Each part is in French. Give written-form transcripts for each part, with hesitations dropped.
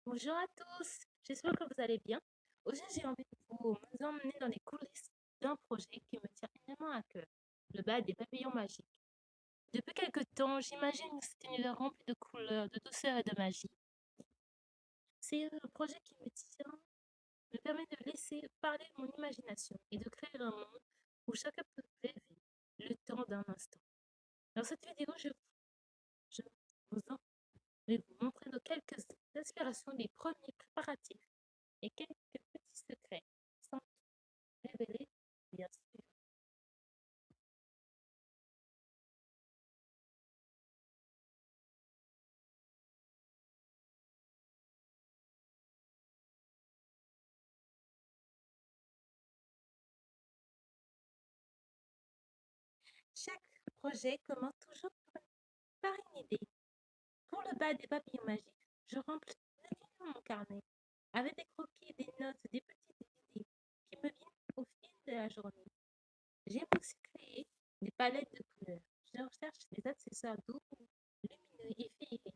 Bonjour à tous, j'espère que vous allez bien. Aujourd'hui, j'ai envie de vous emmener dans les coulisses d'un projet qui me tient énormément à cœur, le bal des papillons magiques. Depuis quelque temps, j'imagine cet univers rempli de couleurs, de douceur et de magie. C'est un projet qui me permet de laisser parler mon imagination et de créer un monde où chacun peut rêver le temps d'un instant. Dans cette vidéo, je vous en vais vous montrer quelques inspirations des premiers préparatifs et quelques petits secrets, sans révéler, bien sûr. Chaque projet commence toujours par une idée. Pour le bal des papillons magiques, je remplis régulièrement mon carnet avec des croquis, des notes, des petites idées qui me viennent au fil de la journée. J'aime aussi créer des palettes de couleurs. Je recherche des accessoires doux, lumineux et féeriques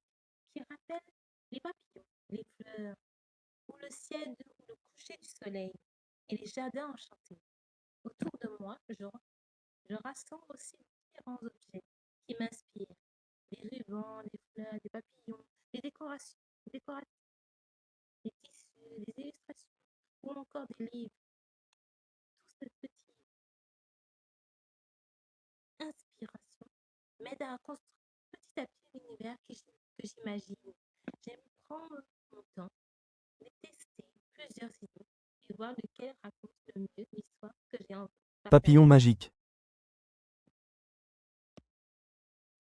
qui rappellent les papillons, les fleurs, ou le ciel ou le coucher du soleil et les jardins enchantés. Autour de moi, je rassemble aussi différents objets qui m'inspirent. Des rubans, des fleurs, des papillons, des décorations, des décoratifs, des tissus, des illustrations ou encore des livres. Toute cette petite inspiration m'aide à construire petit à petit l'univers que j'imagine. J'aime prendre mon temps de tester plusieurs idées et voir lequel raconte le mieux l'histoire que j'ai envie de Papillon partager. magique.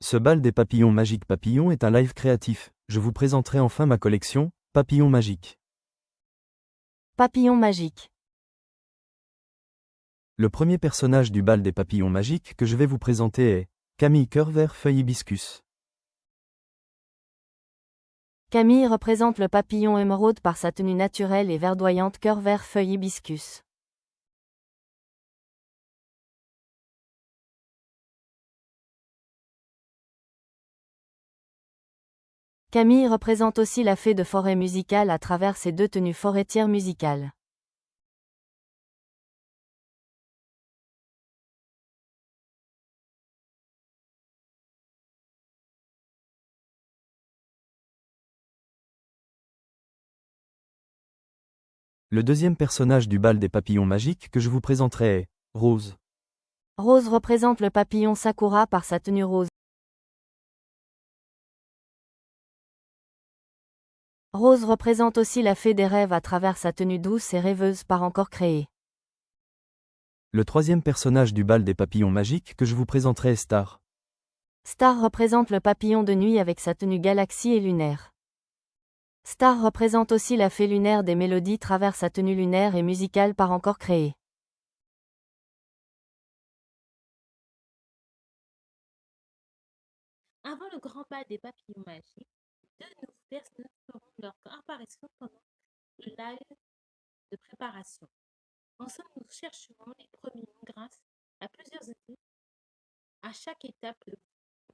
Ce bal des papillons magiques papillons est un live créatif. Je vous présenterai enfin ma collection, Papillons magiques. Papillon magique. Le premier personnage du bal des papillons magiques que je vais vous présenter est Camille Cœur Vert Feuille Hibiscus. Camille représente le papillon émeraude par sa tenue naturelle et verdoyante cœur vert feuille hibiscus. Camille représente aussi la fée de forêt musicale à travers ses deux tenues forêtières musicales. Le deuxième personnage du bal des papillons magiques que je vous présenterai est Rose. Rose représente le papillon sakura par sa tenue rose. Rose représente aussi la fée des rêves à travers sa tenue douce et rêveuse par encore créée. Le troisième personnage du bal des papillons magiques que je vous présenterai est Star. Star représente le papillon de nuit avec sa tenue galaxie et lunaire. Star représente aussi la fée lunaire des mélodies travers sa tenue lunaire et musicale par encore créée. Avant le grand bal des papillons magiques, deux nouveaux personnages feront leur apparition pendant le live de préparation. Ensemble, nous chercherons les premiers mots grâce à plusieurs idées. À chaque étape,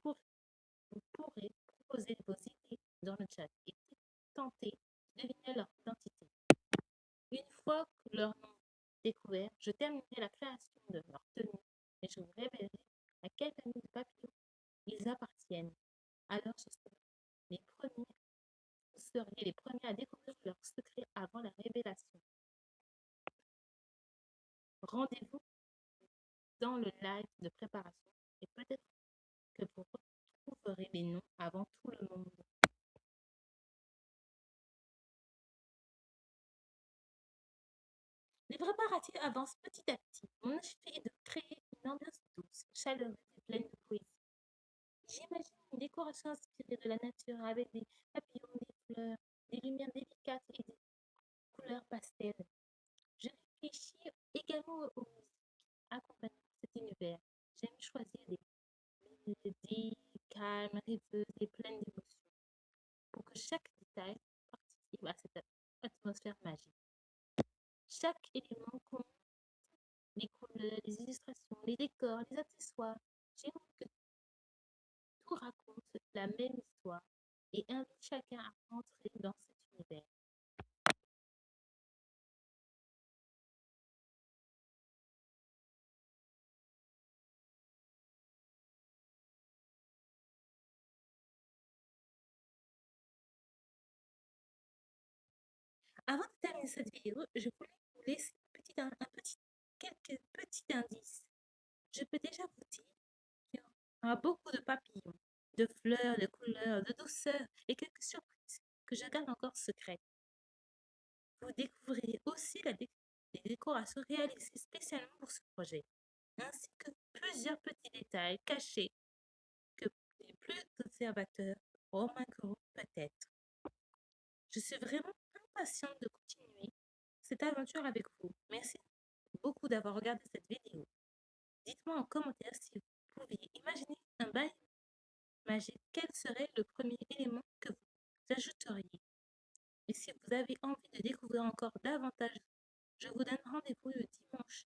vous pourrez proposer vos idées dans le chat et tenter de deviner leur identité. Une fois que leur nom est découvert, je terminerai la création de leur tenue et je vous révélerai à quelle famille de papillons ils appartiennent. Alors, vous seriez les premiers à découvrir leurs secrets avant la révélation. Rendez-vous dans le live de préparation et peut-être que vous retrouverez les noms avant tout le monde. Les préparatifs avancent petit à petit. Mon objectif est de créer une ambiance douce, chaleureuse et pleine de poésie. J'imagine une décoration inspirée de la nature avec des papillons, des fleurs, des lumières délicates et des couleurs pastel. Je réfléchis également aux musiques accompagnant cet univers. J'aime choisir des mélodies calmes, rêveuses et pleines d'émotions pour que chaque détail participe à cette atmosphère magique. Chaque élément compte, les couleurs, les illustrations, les décors, les accessoires. J'aime que tout raconte la même histoire et invite chacun à entrer dans cet univers. Avant de terminer cette vidéo, je voulais vous laisser quelques petits indices. Je peux déjà vous dire qu'il y aura beaucoup de papillons, de fleurs, de couleurs, de douceur et quelques surprises que je garde encore secrètes. Vous découvrirez aussi les décorations réalisées spécialement pour ce projet, ainsi que plusieurs petits détails cachés que les plus observateurs remarqueront peut-être. Je suis vraiment impatiente de continuer cette aventure avec vous. Merci beaucoup d'avoir regardé cette vidéo. Dites-moi en commentaire si vous pouviez imaginer un bail magique, quel serait le premier élément que vous ajouteriez? Et si vous avez envie de découvrir encore davantage, je vous donne rendez-vous le dimanche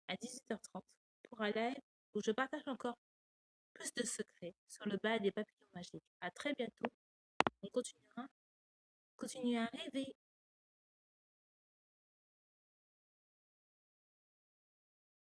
à 18h30 pour un live où je partage encore plus de secrets sur le bal des papillons magiques. À très bientôt. On continuera à rêver